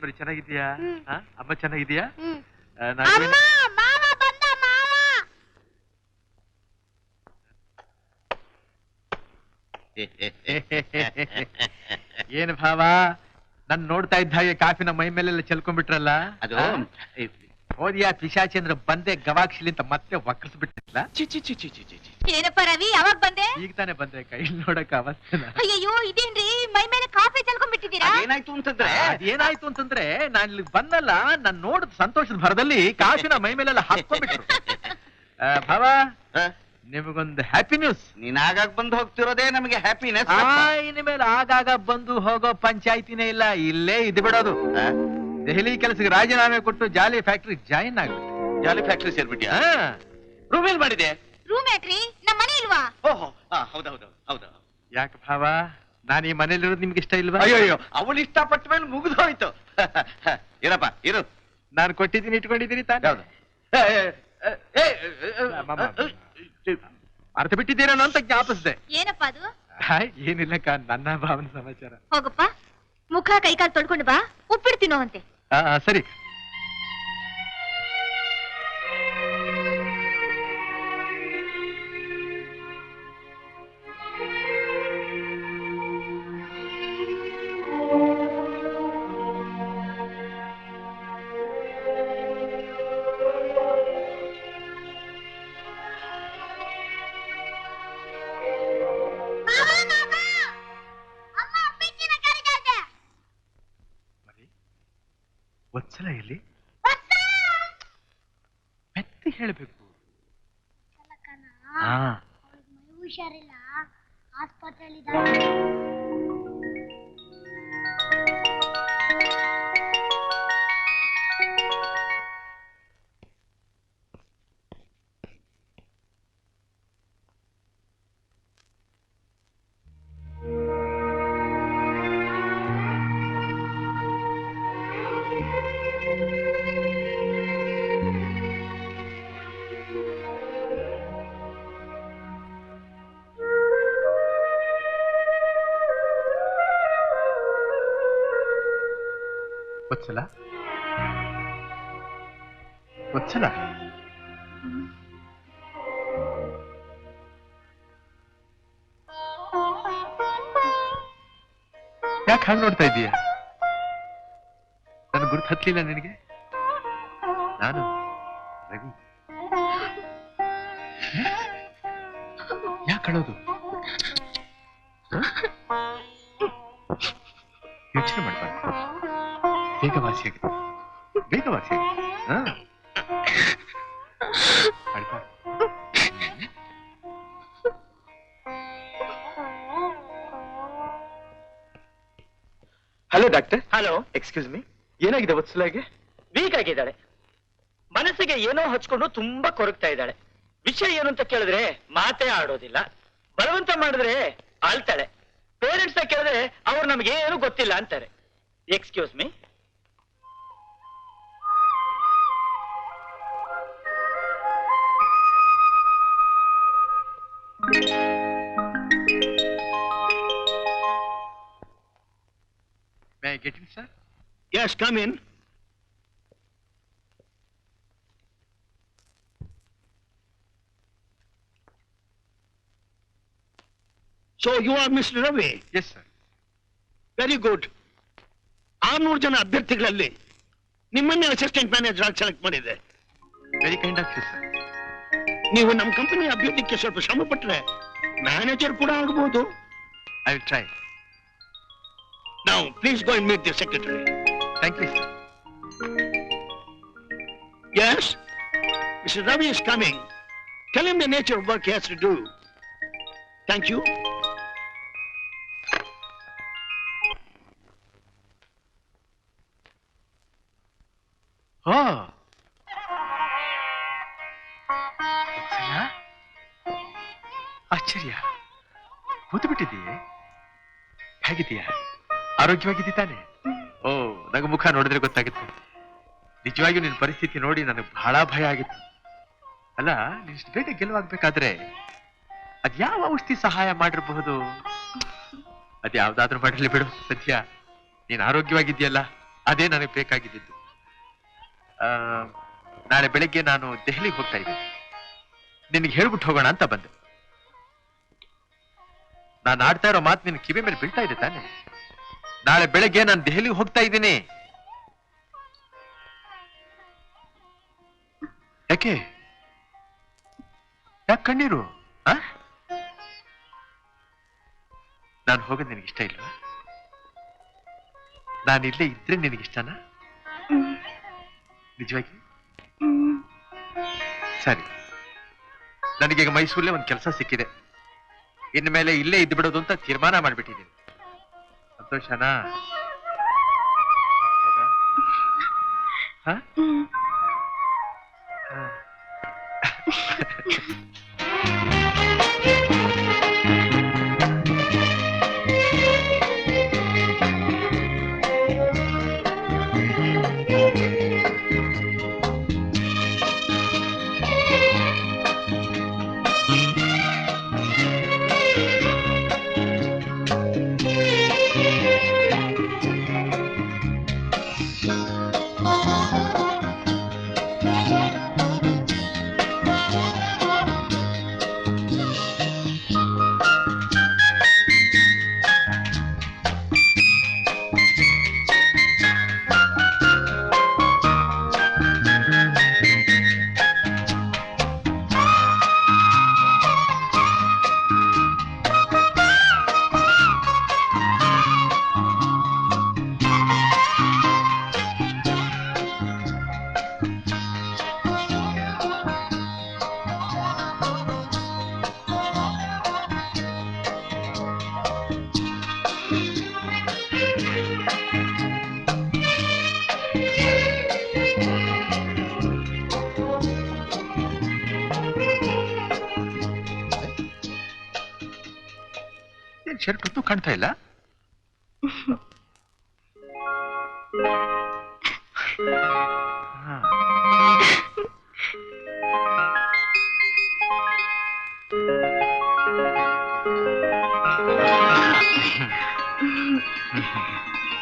ಬರೀ ಚೆನ್ನಾಗಿದ್ಯಾ? ಅಮ್ಮ ಚೆನ್ನಾಗಿದ್ಯಾ? ಏನ್ ಭಾವ, ನನ್ ನೋಡ್ತಾ ಇದ್ದ ಹಾಗೆ ಕಾಫಿನ ಮೈ ಮೇಲೆಲ್ಲ ಚೆಲ್ಕೊಂಡ್ಬಿಟ್ರಲ್ಲ. ಅದು ಹೋದ್ಯಾ ಪಿಶಾಚೇಂದ್ರ ಬಂದೆ ಗವಾಕ್ಷಿಲಿ ಅಂತ ಮತ್ತೆ ವಕ್ರಿಸ್ಬಿಟ್ಟಿಲ್ಲ. ಏನಪ್ಪ ರವಿ, ಯಾವಾಗ ಬಂದೆ? ಈಗ ತಾನೇ ಬಂದೆ, ಕೈ ನೋಡಕ್ ಅವಸ್ಥೆ. ಅಯ್ಯೋ ಇದೇನ್ರಿ, ಮೈ ಮೇಲೆ ಕಾಫಿ ಚೆಲ್ಕೊಂಡ್ಬಿಟ್ಟಿದ್ದೀರಾ? ಏನಾಯ್ತು ಅಂತಂದ್ರೆ ನಾನ್ ಇಲ್ಲಿ ಬಂದಲ್ಲ, ನಾನ್ ನೋಡಿದ ಸಂತೋಷದ ಭರದಲ್ಲಿ ಕಾಫಿನ ಮೈ ಮೇಲೆಲ್ಲ ಹಾಕೊಂಡ್ಬಿಟ್ರು. ಭಾವ, ನಿಮಗೊಂದು ಹ್ಯಾಪಿ ನ್ಯೂಸ್. ನೀನ್ ಆಗಾಗ ಬಂದು ಹೋಗ್ತಿರೋದೇ ನಮಗೆ ಹ್ಯಾಪಿನೆಸ್. ಇನ್ಮೇಲೆ ಆಗಾಗ ಬಂದು ಹೋಗೋ ಪಂಚಾಯ್ತಿನೇ ಇಲ್ಲ, ಇಲ್ಲೇ ಇದ್ ಬಿಡೋದು. ದೆಹಲಿ ಕೆಲಸಕ್ಕೆ ರಾಜೀನಾಮೆ ಕೊಟ್ಟು ಜಾಲಿ ಫ್ಯಾಕ್ಟ್ರಿ ಜಾಯಿನ್ ಆಗ್ಬಿಟ್ಟು. ಜಾಲಿ ಫ್ಯಾಕ್ಟ್ರಿ ಸೇರ್ಬಿಟ್ಟಿಯಾ? ರೂಮ್ ಎಲ್ಲಿ ಮಾಡಿದೆ? ರೂಮ್ ಯಾಕ್ರಿ, ನಮ್ಮ ಮನೆ ಇಲ್ವಾ? ಓಹೋ, ಹೌದೌದು ಹೌದು. ಯಾಕೆ ಭಾವ, ನಾನು ಈ ಮನೇಲಿರೋದು ನಿಮ್ಗೆ ಇಷ್ಟ ಇಲ್ವಾ? ಅಯ್ಯೋ, ಅವಳು ಇಷ್ಟಪಟ್ಟ ಮೇಲೆ ಮುಗಿದು ಹೋಯ್ತು. ಇರಪ್ಪ ಇರು, ನಾನು ಕೊಟ್ಟಿದ್ದೀನಿ, ಇಟ್ಕೊಂಡಿದ್ದೀನಿ ತಾನೆ. ಅರ್ಥ ಬಿಟ್ಟಿದ್ದೀರೇನೋ ಅಂತ ಜ್ಞಾಪಿಸ್ದೆ. ಏನಪ್ಪ ಅದು? ಏನಿಲ್ಲಕ್ಕ, ನನ್ನ ಭಾವನ ಸಮಾಚಾರ. ಹೋಗಪ್ಪ, ಮುಖ ಕೈಕಾಲು ತೊಳ್ಕೊಂಡು ಬಾ, ಉಪ್ಪಿಟ್ಟು ತಿನ್ನೋ ಅಂತೆ. ಸರಿ. ವತ್ಸಲ ಎಲ್ಲಿ? ಮೆತ್ತಿ ಹೇಳ್ಬೇಕು. ಹುಷಾರಿಲ್ಲ, ಆಸ್ಪತ್ರೆಯಲ್ಲಿ. ವತ್ಸಲ, ವತ್ಸಲ, ಯಾಕೆ ಹಾಗೆ ನೋಡ್ತಾ ಇದ್ದೀಯ? ನನ್ನ ಗುರುತು ಹತ್ತಲಿಲ್ಲ ನಿನಗೆ? ನಾನು ರವಿ. ಯಾಕೆ ಕಳೋದು? ಯೋಚನೆ ಮಾಡಬಾರ್ದು, ಬೇಗವಾಸಿಯಾಗಿದೆ, ಬೇಗವಾಸಿಯಾಗಿದೆ. Hello doctor. Hello, excuse me, ಏನಾಗಿದೆ ವತ್ಸಲಾಗೆ? ವೀಕ್ ಆಗಿದ್ದಾಳೆ, ಮನಸ್ಸಿಗೆ ಏನೋ ಹಚ್ಕೊಂಡು ತುಂಬಾ ಕೊರಗ್ತಾ ಇದ್ದಾಳೆ. ವಿಷಯ ಏನು ಅಂತ ಕೇಳಿದ್ರೆ ಮಾತೇ ಆಡೋದಿಲ್ಲ, ಬಲವಂತ ಮಾಡಿದ್ರೆ ಆಳ್ತಾಳೆ. ಪೇರೆಂಟ್ಸ್ ಕೇಳಿದ್ರೆ ಅವ್ರು ನಮ್ಗೆ ಏನು ಗೊತ್ತಿಲ್ಲ ಅಂತಾರೆ. Excuse me. May I get in, sir? Yes, come in. So you are Mr. Ravi? Yes, sir. Very good. 600 ಜನ ಅಭ್ಯರ್ಥಿಗಳಲ್ಲಿ ನಿಮ್ಮನ್ನೇ ಅಸಿಸ್ಟೆಂಟ್ ಮ್ಯಾನೇಜರ್ ಆಗಿ ಸೆಲೆಕ್ಟ್ ಮಾಡಿದೆ. Very kind of you, sir. ನೀವು ನಮ್ಮ ಕಂಪನಿ ಅಭ್ಯರ್ಥಿಗೆ ಸ್ವಲ್ಪ ಶ್ರಮ ಪಟ್ಟರೆ ಮ್ಯಾನೇಜರ್ ಕೂಡ ಆಗಬಹುದು. I will try. Now, please go and meet the secretary. Thank you, sir. Yes? Mr. Ravi is coming. Tell him the nature of work he has to do. Thank you. Oh. ಆಶ್ಚರ್ಯ, ಕೂತು ಬಿಟ್ಟಿದ್ದೀಯೇ? ಹೇಗಿದ್ದೀಯಾ? ಆರೋಗ್ಯವಾಗಿದ್ದೀ ತಾನೆ? ಓ, ನಗ ಮುಖ ನೋಡಿದ್ರೆ ಗೊತ್ತಾಗುತ್ತೆ. ನಿಜವಾಗಿಯೂ ನಿನ್ನ ಪರಿಸ್ಥಿತಿ ನೋಡಿ ನನಗೆ ಬಹಳ ಭಯ ಆಗಿತ್ತು. ಅಲ್ಲ, ನೀನಿಷ್ಟು ಬೇಗ ಗೆಲುವಾಗ್ಬೇಕಾದ್ರೆ ಅದ್ಯಾವ ಔಷಧಿ ಸಹಾಯ ಮಾಡಿರಬಹುದು? ಅದ್ಯಾವ್ದಾದ್ರೂ ಮಾಡಿರ್ಲಿ ಬಿಡು. ಸದ್ಯ ನೀನ್ ಆರೋಗ್ಯವಾಗಿದ್ಯಲ್ಲ, ಅದೇ ನನಗೆ ಬೇಕಾಗಿದ್ದು. ನಾಳೆ ಬೆಳಿಗ್ಗೆ ನಾನು ದೆಹಲಿಗೆ ಹೋಗ್ತಾ ಇದ್ದೀನಿ. ನಿನಗೆ ಹೇಳ್ಬಿಟ್ಟು ಹೋಗೋಣ ಅಂತ ಬಂದೆ. ನಾನು ಆಡ್ತಾ ಇರೋ ಮಾತು ನಿನ್ ಕಿವಿ ಮೇಲೆ ಬೀಳ್ತಾ ಇದೆ ತಾನೆ? ನಾಳೆ ಬೆಳಗ್ಗೆ ನಾನು ದೆಹಲಿಗೆ ಹೋಗ್ತಾ ಇದ್ದೀನಿ. ಯಾಕೆ ಕಣ್ಣೀರು? ನಾನು ಹೋಗೋದು ನಿನಗಿಷ್ಟ ಇಲ್ವಾ? ನಾನಿಲ್ಲೇ ಇದ್ರೆ ನಿನಗಿಷ್ಟನಾ? ನಿಜವಾಗಿ? ಸರಿ, ನನಗೀಗ ಮೈಸೂರಲ್ಲೇ ಒಂದು ಕೆಲಸ ಸಿಕ್ಕಿದೆ. ಇನ್ನು ಮೇಲೆ ಇಲ್ಲೇ ಇದ್ದು ಬಿಡೋದು ಅಂತ ತೀರ್ಮಾನ ಮಾಡ್ಬಿಟ್ಟಿದ್ದೀನಿ. ಸಂತೋಷನಾ? ಹ? ಶರ್ಟ್ ಹೊತ್ತು ಕಾಣ್ತಾ ಇಲ್ಲ.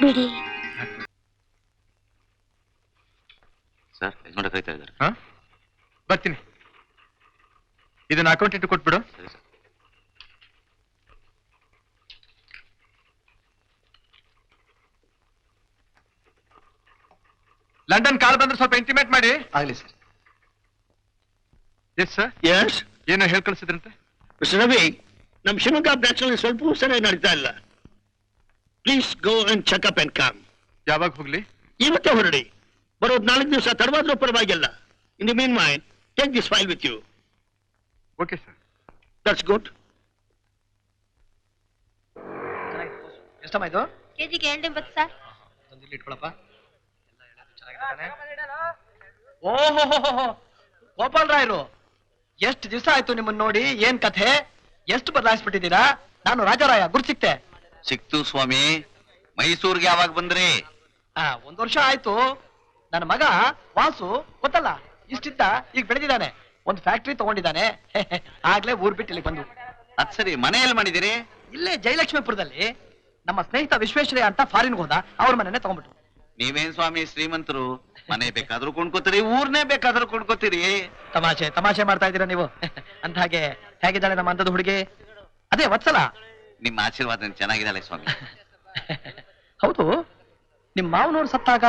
ಬಿಡಿ ಸರ್, ಯಜಮಾನ ಕರೀತಾ ಇದ್ದಾರೆ. ಬರ್ತೀನಿ. ಇದನ್ನ ಅಕೌಂಟೆಂಟ್ ಕೊಟ್ಬಿಡು. ಸರಿ ಸರ್. ಲಂಡನ್ ಕಾಲ್ ಬಂದ್ರೆ ಸ್ವಲ್ಪ ಇಂಟಿಮೇಟ್ ಮಾಡಿ. ಆಗ್ಲಿ ಸರ್. Yes sir. ಯಸ್ ಏನೋ ಹೇಳ್ ಕಳಿಸಿದ್ರಂತೆ. ಮಿಸ್ಟರ್ ರವಿ, ನಮ್ ಶಿವಮೊಗ್ಗ ಬ್ರಾಂಚ್ ನಲ್ಲಿ ಸ್ವಲ್ಪ ಸರಿಯಾಗಿ ನಡೀತಾ ಇಲ್ಲ. Please go and checkup and come. ಯಾವಾಗ ಹೋಗ್ಲಿ? ಇವತ್ತೇ ಹೊರಡಿ. ಬರೋದು 4 ದಿವಸ ತಡವಾದ್ರೂ ಪರವಾಗಿಲ್ಲ. ಇನ್ ದಿ ಮೀನ್ ಮೈನ್, take this file with you. Okay sir. That's good. ಎಷ್ಟಮ್ಮ ಇದು? ಕೆಜಿಗೆ 280 ಸರ್. ಒಂದು ಇಲ್ಲಿ ಇಟ್ಕೊಳಪ್ಪ. ಓಹೋ, ಗೋಪಾಲ್ ರಾಯರು, ಎಷ್ಟು ದಿವಸ ಆಯ್ತು ನಿಮ್ಮನ್ನ ನೋಡಿ. ಏನ್ ಕಥೆ? ಎಷ್ಟು ಬದಲಾಯಿಸ್ಬಿಟ್ಟಿದ್ದೀರಾ? ನಾನು ರಾಜಾರಾಯ, ಗುರ್ತು ಸಿಕ್ತೆ? ಸಿಕ್ತು ಸ್ವಾಮಿ. ಮೈಸೂರ್ಗೆ ಯಾವಾಗ ಬಂದ್ರಿ? 1 ವರ್ಷ ಆಯ್ತು. ನನ್ನ ಮಗ ವಾಸು ಗೊತ್ತಲ್ಲ, ಇಷ್ಟಿದ್ದ ಈಗ ಬೆಳೆದಿದ್ದಾನೆ. ಒಂದು ಫ್ಯಾಕ್ಟ್ರಿ ತಗೊಂಡಿದ್ದಾನೆ. ಆಗ್ಲೇ ಊರ್ ಬಿಟ್ಟು ಇಲ್ಲಿ ಬಂದು. ಅದ್ ಸರಿ, ಮನೆಯಲ್ಲಿ ಮಾಡಿದಿರಿ? ಇಲ್ಲೇ ಜಯಲಕ್ಷ್ಮೀಪುರದಲ್ಲಿ ನಮ್ಮ ಸ್ನೇಹಿತ ವಿಶ್ವೇಶ್ವರಯ್ಯ ಅಂತ ಫಾರಿನ್ಗೆ ಹೋದ. ಅವ್ರ ಮನೆನೇ ತಗೊಂಡ್ಬಿಟ್ಟು. ನೀವೇನ್ ಸ್ವಾಮಿ ಶ್ರೀಮಂತರು, ಮನೆ ಬೇಕಾದ್ರೂ ಕೊಂಡ್ಕೋತೀರಿ, ಊರ್ನೇ ಬೇಕಾದ್ರೂ ಕೊಂಡ್ಕೋತೀರಿ. ತಮಾಷೆ ಮಾಡ್ತಾ ಇದ್ದೀರಾ ನೀವು. ಅಂದ ಹಾಗೆ ಹೇಗಿದ್ದಾಳೆ ನಮ್ಮ ಅಂತದ ಹುಡುಗಿ? ಅದೇ ವತ್ಸಲ. ನಿಮ್ಮ ಆಶೀರ್ವಾದ ಚೆನ್ನಾಗಿದ್ದಾಳೆ ಸ್ವಾಮಿ. ಹೌದು, ನಿಮ್ ಮಾವನವ್ರು ಸತ್ತಾಗ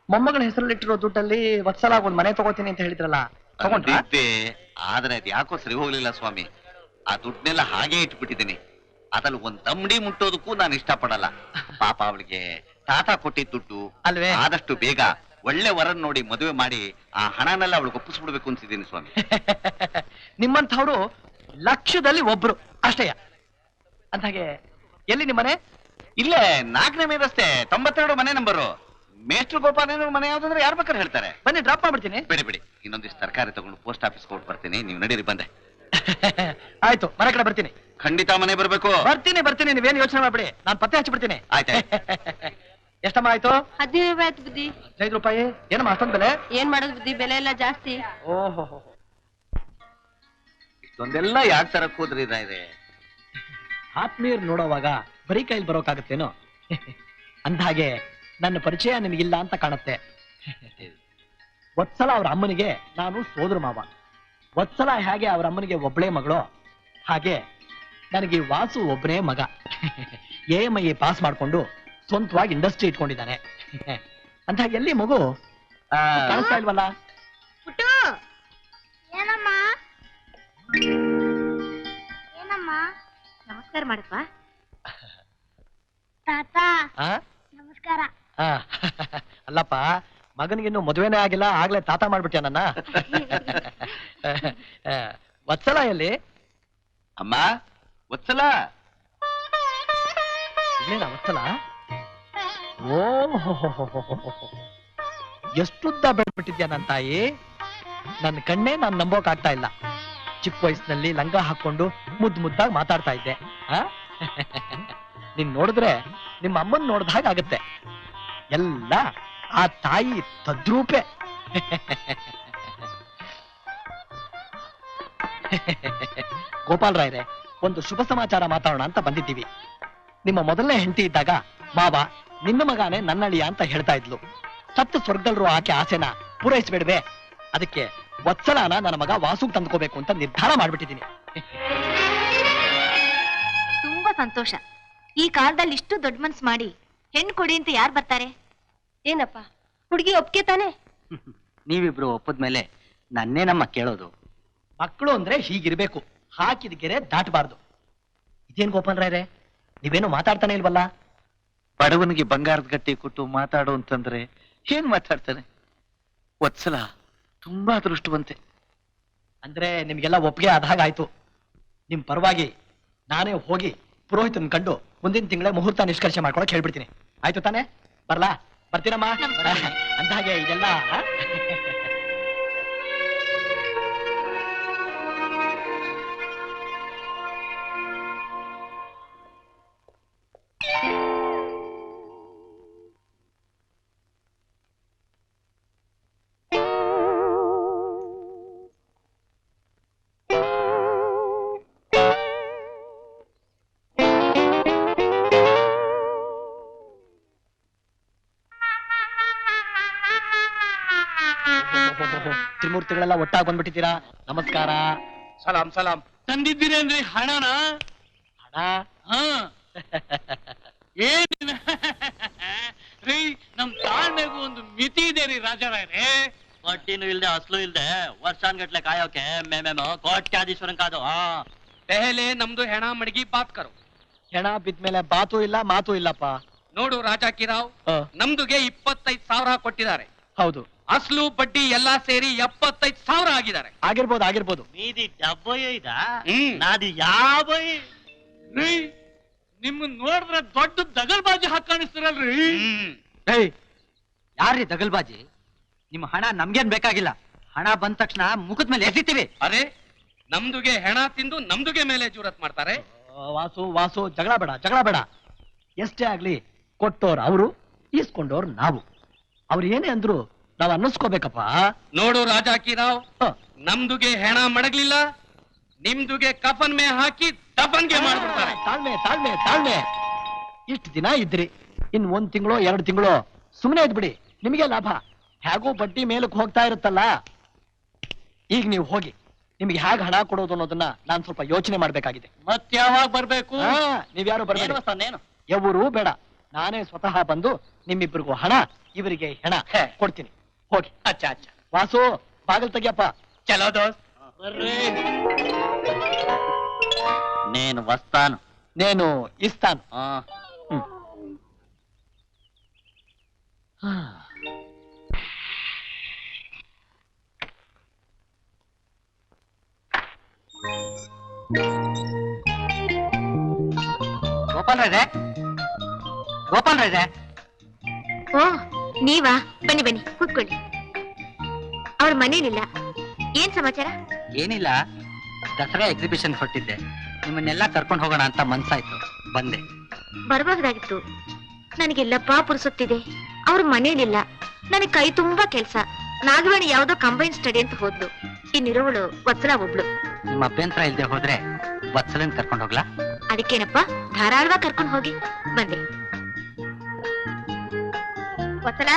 ಮೊಮ್ಮಗಳ ಹೆಸರಲ್ಲಿಟ್ಟಿರೋ ದುಡ್ಡಲ್ಲಿ ವತ್ಸಲ ಒಂದ್ ಮನೆ ತಗೋತೀನಿ ಅಂತ ಹೇಳಿದ್ರಲ್ಲ, ತಗೊಂಡ್ರಾ? ಅಂದಿದ್ದೆ, ಆದ್ರೆ ಅದ್ ಯಾಕೋ ಸರಿ ಹೋಗ್ಲಿಲ್ಲ ಸ್ವಾಮಿ. ಆ ದುಡ್ಡನ್ನೆಲ್ಲ ಹಾಗೆ ಇಟ್ಬಿಟ್ಟಿದ್ದೀನಿ. ಅದ್ರಲ್ಲಿ ಒಂದ್ ತಂಬಡಿ ಮುಟ್ಟೋದಕ್ಕೂ ನಾನು ಇಷ್ಟಪಡಲ್ಲ. ಪಾಪ ಅವಳಿಗೆ ತಾತ ಕೊಟ್ಟಿದ್ದ ದುಡ್ಡು ಅಲ್ವೇ? ಆದಷ್ಟು ಬೇಗ ಒಳ್ಳೆ ವರನ್ ನೋಡಿ ಮದುವೆ ಮಾಡಿ ಆ ಹಣನೆಲ್ಲ ಅವಳಿಗೆ ಒಪ್ಪಿಸ್ಬಿಡ್ಬೇಕು ಅಂತಿದ್ದೀನಿ ಸ್ವಾಮಿ. ನಿಮ್ಮಂಥವ್ರು ಲಕ್ಷದಲ್ಲಿ ಒಬ್ರು ಅಷ್ಟೇಯ. ಅಂದಾಗೆ ಎಲ್ಲಿ ನಿಮ್ಮನೆ? ಇಲ್ಲೇ 4ನೇ ಮೇ ರಸ್ತೆ 92 ಮನೆ ನಂಬರು. ಮೇಷ್ಟ್ರು ಗೋಪಾಲನ ಮನೆ ಯಾವ್ದಂದ್ರೆ ಯಾರು ಬೇಕಾದ್ರೆ ಹೇಳ್ತಾರೆ. ಬನ್ನಿ, ಡ್ರಾಪ್ ಮಾಡ್ಬಿಡ್ತೀನಿ. ಬಿಡಿ, ಇನ್ನೊಂದಿಷ್ಟು ತರಕಾರಿ ತಗೊಂಡು ಪೋಸ್ಟ್ ಆಫೀಸ್ ಕೊಟ್ಟು ಬರ್ತೀನಿ. ನೀವು ನಡೀರಿ, ಬಂದೆ. ಆಯ್ತು, ಮನೆ ಕಡೆ ಬರ್ತೀನಿ. ಖಂಡಿತ ಮನೆ ಬರ್ಬೇಕು. ಬರ್ತೀನಿ, ನೀವೇನು ಯೋಚನೆ ಮಾಡ್ಬಿಡಿ. ನಾನು ಪತ್ತೆ ಹಚ್ಚಿಬಿಡ್ತೀನಿ. ಆಯ್ತಾಯ್ತು. ಎಷ್ಟಮ್ಮ ಆಯ್ತು? 15 ರೂಪಾಯಿ ಆಯ್ತು ಬುದ್ಧಿ. 15 ರೂಪಾಯಿ ಏನಮ್ಮ ಅಷ್ಟೊಂದ್ ಬೆಲೆ? ಏನ್ ಮಾಡೋದು ಬುದ್ಧಿ, ಬೆಲೆ ಎಲ್ಲ ಜಾಸ್ತಿ. ಓಹೋ, ಇಷ್ಟೊಂದೆಲ್ಲ ಯಾಕೆ ತರಕ್ ಹೋದ್ರಿ ರಾಯ್ರೆ? ಆತ್ಮೀಯರು ನೋಡೋವಾಗ ಬರೀ ಕೈಲಿ ಬರೋಕಾಗತ್ತೇನೋ? ಅಂದ್ಹಾಗೆ ನನ್ನ ಪರಿಚಯ ನಿನಗಿಲ್ಲ ಅಂತ ಕಾಣುತ್ತೆ. ವತ್ಸಲ ಅವ್ರ ಅಮ್ಮನಿಗೆ ನಾನು ಸೋದರ ಮಾವ. ವತ್ಸಲ ಹೇಗೆ ಅವ್ರ ಅಮ್ಮನಿಗೆ ಒಬ್ಳೇ ಮಗಳು, ಹಾಗೆ ನನಗೆ ವಾಸು ಒಬ್ಬನೇ ಮಗ. AMI ಪಾಸ್ ಮಾಡ್ಕೊಂಡು ಸ್ವಂತವಾಗಿ ಇಂಡಸ್ಟ್ರಿ ಇಟ್ಕೊಂಡಿದ್ದಾನೆ. ಅಂತ ಎಲ್ಲಿ ಮಗು ಕಾಣಿಸ್ತಾ ಇಲ್ವಲ್ಲ? ಪುಟ್ಟು, ಏನಮ್ಮ ಏನಮ್ಮ? ನಮಸ್ಕಾರ ಮಾಡಪ್ಪ. ತಾತ ಆ? ನಮಸ್ಕಾರ. ಆ, ಅಲ್ಲಪ್ಪ, ಮಗನಿಗಿನ್ನು ಮದುವೆನೇ ಆಗಿಲ್ಲ, ಆಗ್ಲೇ ತಾತ ಮಾಡ್ಬಿಟ್ಯ ನನ್ನ. ವತ್ಸಲ ಎಲ್ಲಿ? ಅಮ್ಮ ವತ್ಸಲ, ಇಲ್ಲೇನಾ ವತ್ಸಲ? ಓ, ಎಷ್ಟುದ್ದ ಬೆಳ್ಬಿಟ್ಟಿದ್ಯಾ ನನ್ನ ತಾಯಿ. ನನ್ನ ಕಣ್ಣೇ ನಾನು ನಂಬೋಕ್ ಆಗ್ತಾ ಇಲ್ಲ. ಚಿಕ್ಕ ವಯಸ್ಸಿನಲ್ಲಿ ಲಂಗ ಹಾಕೊಂಡು ಮುದ್ದಾಗಿ ಮಾತಾಡ್ತಾ ಇದ್ದೆ. ನೀನ್ ನೋಡಿದ್ರೆ ನಿಮ್ಮ ಅಮ್ಮನ್ ನೋಡ್ದ ಹಾಗಾಗತ್ತೆ. ಎಲ್ಲ ಆ ತಾಯಿ ತದ್ರೂಪೆ. ಗೋಪಾಲ್ ರಾಯ್ರೆ, ಒಂದು ಶುಭ ಸಮಾಚಾರ ಮಾತಾಡೋಣ ಅಂತ ಬಂದಿದ್ದೀವಿ. ನಿಮ್ಮ ಮೊದಲನೇ ಹೆಂಡತಿ ಇದ್ದಾಗ ಮಾವ ನಿನ್ನ ಮಗಾನೆ ನನ್ನಳಿಯ ಅಂತ ಹೇಳ್ತಾ ಇದ್ಲು. ಸತ್ತು ಸ್ವರ್ಗದಲ್ರು ಆಕೆ ಆಸೆನ ಪೂರೈಸ್ಬೇಡ್ವೆ. ಅದಕ್ಕೆ ವತ್ಸಲಾನ ನನ್ನ ಮಗ ವಾಸುಗ್ ತಂದ್ಕೋಬೇಕು ಅಂತ ನಿರ್ಧಾರ ಮಾಡ್ಬಿಟ್ಟಿದ್ದೀನಿ. ತುಂಬಾ ಸಂತೋಷ. ಈ ಕಾಲದಲ್ಲಿ ಇಷ್ಟು ದೊಡ್ಡ ಮನ್ಸ್ ಮಾಡಿ ಹೆಣ್ಣು ಕೊಡಿ ಅಂತ ಯಾರು ಬರ್ತಾರೆ? ಏನಪ್ಪ, ಹುಡುಗಿ ಒಪ್ಕೆ ತಾನೆ? ನೀವಿಬ್ರು ಒಪ್ಪದ್ಮೇಲೆ ನನ್ನೇ ನಮ್ಮ ಕೇಳೋದು. ಮಕ್ಕಳು ಅಂದ್ರೆ ಹೀಗಿರ್ಬೇಕು, ಹಾಕಿದ ಗೆರೆ ದಾಟಬಾರ್ದು. ಇದೇನ್ ಗೋಪಾಲ್ ರಾಯ್ರೆ, ನೀವೇನು ಮಾತಾಡ್ತಾನೆ ಇಲ್ವಲ್ಲ? ಬಡವನಿಗೆ ಬಂಗಾರದ ಗಟ್ಟಿ ಕೊಟ್ಟು ಮಾತಾಡು ಅಂತಂದ್ರೆ ಏನ್ ಮಾತಾಡ್ತಾನೆ? ವತ್ಸಲ ತುಂಬಾ ಅದೃಷ್ಟವಂತೆ. ಅಂದ್ರೆ ನಿಮ್ಗೆಲ್ಲ ಒಪ್ಪಿಗೆ ಆದಾಗಾಯ್ತು. ನಿಮ್ ಪರವಾಗಿ ನಾನೇ ಹೋಗಿ ಪುರೋಹಿತನ್ ಕಂಡು ಮುಂದಿನ ತಿಂಗಳೇ ಮುಹೂರ್ತ ನಿಷ್ಕರ್ಷೆ ಮಾಡ್ಕೊಳಕ್ ಹೇಳ್ಬಿಡ್ತೀನಿ. ಆಯ್ತು ತಾನೆ? ಬರ್ಲಾ? ಬರ್ತೀನಮ್ಮ. ಅಂದಾಗೆ ಇದೆಲ್ಲ ತ್ರಿಮೂರ್ತಿಗಳೆಲ್ಲ ಒಟ್ಟಾಗಿ ಬಂದ್ಬಿಟ್ಟಿದ್ದೀರಾ. ನಮಸ್ಕಾರ. ಸಲಾಂ ಸಲಾಂ. ತಂದಿದ್ದೀರೇನ್ರಿ ಹಣನ? ಹಣ? ಹಾ. ಏನ್ ರೀ, ನಮ್ ತಾಳ್ಮೆಗೂ ಒಂದು ಮಿತಿ ಇದೆ ರೀ ರಾಜಾರಾಯ್ರೆ. ಬಡ್ಡಿನೂ ಇಲ್ದೆ ಅಸ್ಲು ಇಲ್ದೆ ವರ್ಷಾನ್ಗಟ್ಲೆ ಕಾಯೋಕೆ ಮೇಮೇಮೋ ಕೋಟ್ಯಾಧೀಶ್ವರನ್ ಕಾದು. ಪೆಹಲೆ ನಮ್ದು ಹೆಣ ಮಡಗಿ ಬಾತ್ ಕರು. ಹೆಣ ಬಿದ್ಮೇಲೆ ಬಾತು ಇಲ್ಲ ಮಾತು ಇಲ್ಲಪ್ಪ. ನೋಡು ರಾಜಾಕಿರಾವ್, ನಮ್ದುಗೆ 25,000 ಕೊಟ್ಟಿದ್ದಾರೆ. ಹೌದು, ಅಸ್ಲು ಬಡ್ಡಿ ಎಲ್ಲಾ ಸೇರಿ 75,000 ಆಗಿದ್ದಾರೆ. ಆಗಿರ್ಬೋದು ಆಗಿರ್ಬೋದು. ನೀದಿ ಡಬ್ಬಯ್ಯ ಇದ, ಹ್ಮ್. ನಾದಿ ಯಾಬೈ. ರೀ, ನಿಮ್ಮನ್ ನೋಡಿದ್ರೆ ದೊಡ್ಡ ದಗಲ್ಬಾಜಿ ಹಾಕಾಣಿಸ್ತಿರಲ್ರಿ. ಏಯ್, ಯಾರ್ರಿ ದಗಲ್ಬಾಜಿ? ನಿಮ್ಮ ಹಣ ನಮ್ಗೇನ್ ಬೇಕಾಗಿಲ್ಲ. ಹಣ ಬಂದ ತಕ್ಷಣ ಮುಖದ ಮೇಲೆ ಎಸಿತೀವಿ. ಅರೆ, ನಮ್ದುಗೆ ಹೆಣ ತಿಂದು ನಮ್ದುಗೆ ಮೇಲೆ ಜೂರತ್ ಮಾಡ್ತಾರೆ. ವಾಸು ವಾಸು, ಜಗಳ ಬೇಡ ಜಗಳ ಬೇಡ. ಎಷ್ಟೇ ಆಗ್ಲಿ ಕೊಟ್ಟೋರ್ ಅವರು, ಈಸ್ಕೊಂಡೋರ್ ನಾವು. ಅವ್ರು ಏನೇ ಅಂದ್ರು ನಾವ್ ಅನ್ನಿಸ್ಕೋಬೇಕಪ್ಪ. ನೋಡು ರಾಜಾಕಿರಾವ್, ಹ. ನಮ್ದುಗೆ ಹೆಣ ಮಡಗ್ಲಿಲ್ಲ, ನಿಮ್ದುಗೆ ಕಫನ್ ಮೇ ಹಾಕಿ ದಫನ್ಗೆ ಮಾಡ್ಬಿಡ್ತಾರೆ. ತಾಳ್ಮೆ ತಾಳ್ಮೆ ತಾಳ್ಮೆ. ಇಷ್ಟು ದಿನ ಇದ್ರಿ, ಇನ್ 1 ತಿಂಗಳು 2 ತಿಂಗಳು ಸುಮ್ಮನೆ ಇದ್ಬಿಡಿ, ನಿಮಗೆ ಲಾಭ. ಹೇಗೂ ಬಡ್ಡಿ ಮೇಲಕ್ಕೆ ಹೋಗ್ತಾ ಇರುತ್ತಲ್ಲ. ಈಗ ನೀವು ಹೋಗಿ, ನಿಮ್ಗೆ ಹೇಗೆ ಹಣ ಕೊಡೋದು ಅನ್ನೋದನ್ನ ನಾನ್ ಸ್ವಲ್ಪ ಯೋಚನೆ ಮಾಡ್ಬೇಕಾಗಿದೆ. ಮತ್ ಯಾವಾಗ ಬರ್ಬೇಕು? ನೀವ್ಯಾರು ಬರ್ಬೇಡಿ, ಏನು ಎವರು ಬೇಡ. ನಾನೇ ಸ್ವತಃ ಬಂದು ನಿಮ್ಮಿಬ್ಬರಿಗೂ ಹಣ, ಇವರಿಗೆ ಹೆಣ ಕೊಡ್ತೀನಿ. ಹೋಗಿ. ಅಚ್ಚಾ ಅಚ್ಚಾ. ವಾಸು, ಬಾಗಿಲು ತೆಗಿಯಪ್ಪ. ಚಲೋ ದೋಸ್ತ್. ನೀನು ವಸ್ತಾನು, ನೇನು ಇಸ್ತಾನು. ಆ, ಗೋಪಾಲ್ ರಾಯ್ರೆ, ಗೋಪಾಲ್ ರಾಯ್ರೆ. ಓ, ನೀವಾ? ಬನ್ನಿ ಬನ್ನಿ, ಕೂತ್ಕೊಳ್ಳಿ. ಅವ್ರ ಮನೇಲಿಲ್ಲ. ಏನ್ ಸಮಾಚಾರ? ಏನಿಲ್ಲ, ದಸರಾ ಎಕ್ಸಿಬಿಷನ್ ಹೊರಟಿದ್ದೆ. ನಿಮ್ಮನ್ನೆಲ್ಲ ಕರ್ಕೊಂಡು ಹೋಗೋಣ ಅಂತ ಮನ್ಸಾಯ್ತು, ಬಂದೆ. ಬರಬಹುದಾಗಿತ್ತು. ನನಗೆಲ್ಲಪ್ಪ ಪುರುಸುತ್ತಿದೆ. ಅವ್ರ ಮನೇಲಿಲ್ಲ. ನನಗೆ ಕೈ ತುಂಬಾ ಕೆಲ್ಸ. ನಾಗವೇಣಿ ಯಾವ್ದೋ ಕಂಬೈನ್ ಸ್ಟಡಿ ಅಂತ ಹೋದ್ಲು. ಇನ್ನಿರೋವಳು ವತ್ಸಲ ಒಬ್ಳು. ನಿಮ್ಮ ಅಭ್ಯಂತರ ಇಲ್ದೆ ಹೋದ್ರೆ ವತ್ಸಲನ್ ಕರ್ಕೊಂಡು ಹೋಗ್ಲಾ? ಅದಕ್ಕೇನಪ್ಪ, ಧಾರಾಳವಾಗಿ ಕರ್ಕೊಂಡು ಹೋಗಿ. ಬಂದೆ. ವತ್ಸಲ,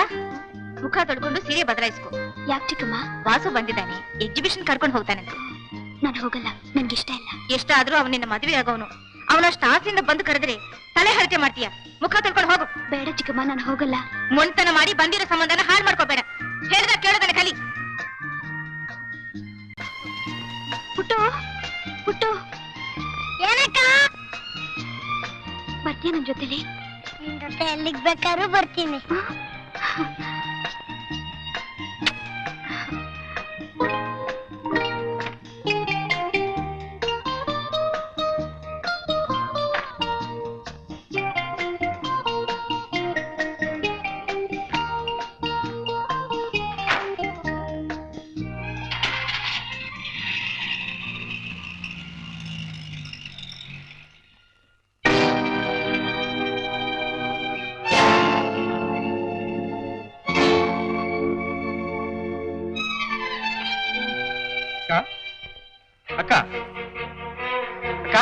ಮುಖ ತೊಳ್ಕೊಂಡು ಸೀರೆ ಬದಲಾಯಿಸ್ಕೊ. ಯಾಕೆ ಚಿಕ್ಕಮ್ಮ? ವಾಸು ಬಂದಿದ್ದಾನೆ, ಎಕ್ಸಿಬಿಷನ್ ಕರ್ಕೊಂಡು ಹೋಗ್ತಾನಂತೆ. ನಾನು ಹೋಗಲ್ಲ, ನನ್ಗಿಷ್ಟ ಇಲ್ಲ. ಎಷ್ಟಾದ್ರೂ ಅವನಿನ್ನ ಮದುವೆ ಆಗೋನು. ಅವನಷ್ಟು ಆಸೆಯಿಂದ ಬಂದು ಕರೆದ್ರೆ ತಲೆ ಹರಟೆ ಮಾಡ್ತೀಯ. ಮುಖ ತೊಳ್ಕೊಂಡು ಹೋಗು. ಬೇಡ ಚಿಕ್ಕಮ್ಮ, ನಾನು ಹೋಗಲ್ಲ. ಮೊಂಡ್ತನ ಮಾಡಿ ಬಂದಿರೋ ಸಂಬಂಧನ ಹಾಳು ಮಾಡ್ಕೋಬೇಡ. ಹೇಳ್ದ ಕೇಳೋದನ್ನ ಕಲಿ. ಪುಟ್ಟು, ಪುಟ್ಟು, ಏನಕ್ಕ? ಬರ್ತೀಯ ನನ್ ಜೊತೆಲಿ? ನಿನ್ ಜೊತೆ ಎಲ್ಲಿಗ್ ಬೇಕಾದ್ರೂ ಬರ್ತೀನಿ. ಅಕ್ಕ, ಅಕ್ಕ,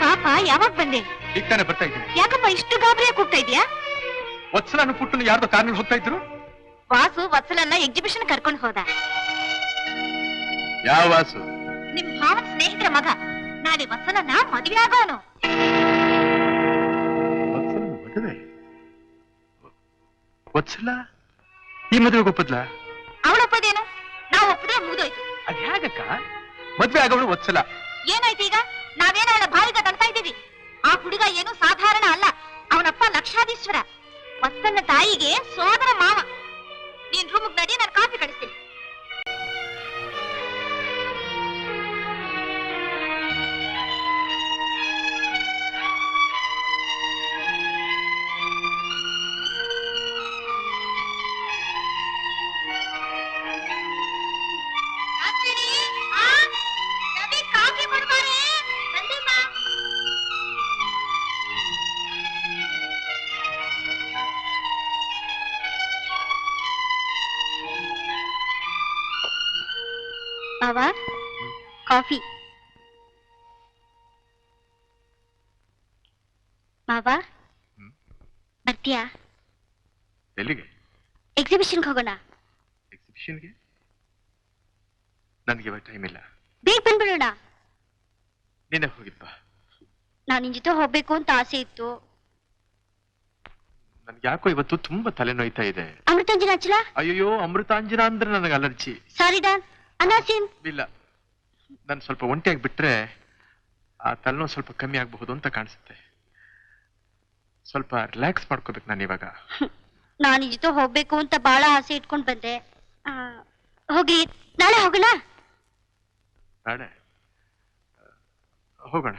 ಪಾಪ ಯಾವಾಗ ಬಂದೆ? ಈಗ ತಾನೇ ಬರ್ತಾ ಇದ್ದೀನಿ. ಯಾಕಪ್ಪ ಇಷ್ಟು ಗಾಬರಿಯಾಗಿ ಹೋಗ್ತಾ ಇದೀಯಾ? ವತ್ಸಲನು ಪುಟ್ಟನು ಯಾರ್ದೋ ಕಾರ್ನಲ್ಲಿ ಹೋಗ್ತಾ ಇದ್ರು. ವಾಸು ವತ್ಸಲನ್ನ ಎಕ್ಸಿಬಿಷನ್ ಕರ್ಕೊಂಡು ಹೋದ. ಯಾವ ವಾಸು? ನಿಮ್ ಭಾವನ ಸ್ನೇಹಿತರ ಮಗ. ನಾಳೆ ವತ್ಸಲನ್ನ ಮದುವೆ ಆಗೋನು. ವತ್ಸಲ ಈ ಮದುವೆಗೆ ಒಪ್ಪದ್ಲ? ಅವಳೊಪ್ಪದೇನು? ನಾವು ಒಪ್ಪದೆ ಮುಗಿದೋಯ್ತು. ಅದ್ ಹೇಗಕ್ಕ? ಮದ್ವೆ ಆಗೋಳು ವತ್ಸಲ. ಏನಾಯ್ತು ಈಗ? ನಾವೇನ ಅವಳ ಬಾಯಿಗ ತಳ್ತಾ ಇದ್ದೀವಿ. ಆ ಹುಡುಗ ಏನು ಸಾಧಾರಣ ಅಲ್ಲ. ಅವನಪ್ಪ ಲಕ್ಷಾಧೀಶ್ವರ. ವತ್ಸನ್ನ ತಾಯಿಗೆ ಸೋದರ ಮಾವ. ನೀನ್ ರೂಮ್ಗೆ ನಡಿ, ನಾನು ಕಾಫಿ ಕಳಿಸ್ತೀನಿ. ಮಾವ, ಕಾಫಿ. ಮಾವ, ಬರ್ತೀಯಾ? ಎಲ್ಲಿಗೆ? ಎಕ್ಸಿಬಿಷನ್ಗೆ ಹೋಗೋಣ. ಎಕ್ಸಿಬಿಷನ್ಗೆ? ನನಗೆ ಇವಾಗ ಟೈಮ್ ಇಲ್ಲ. ಬೇಗ ಬಂದ್ಬಿಡೋಣ. ನೀನೇ ಹೋಗಿದ್ಬಾ. ನಾನು ನಿನ್ ಜೊತೆ ಹೋಗ್ಬೇಕು ಅಂತ ಆಸೆ ಇತ್ತು. ನನ್ಗೆ ಯಾಕೋ ಇವತ್ತು ತುಂಬಾ ತಲೆನೋಯ್ತಾ ಇದೆ. ಅಮೃತಾಂಜನ ಹಚ್ಚಲ? ಅಯ್ಯೋ, ಅಮೃತಾಂಜನ ಅಂದ್ರೆ ನನಗೆ ಅಲರ್ಜಿ. ಸಾರಿ ಡಾನ್. ಅನಾಸಿನ್? ಇಲ್ಲ, ನಾನು ಸ್ವಲ್ಪ ಒಂಟಿಯಾಗಿ ಬಿಟ್ರೆ ಆ ತಲೆನೋವು ಸ್ವಲ್ಪ ಕಮ್ಮಿ ಆಗಬಹುದು ಅಂತ ಕಾಣಿಸುತ್ತೆ. ಸ್ವಲ್ಪ ರಿಲ್ಯಾಕ್ಸ್ ಮಾಡ್ಕೋಬೇಕು ನಾನು ಇವಾಗ. ನಾನು ನಿನ್ ಜೊತೆ ಹೋಗ್ಬೇಕು ಅಂತ ಬಹಳ ಆಸೆ ಇಟ್ಕೊಂಡ್ ಬಂದೆ. ಹೋಗಿ ನಾಳೆ ಹೋಗೋಣ. ನಾಳೆ ಹೋಗೋಣ.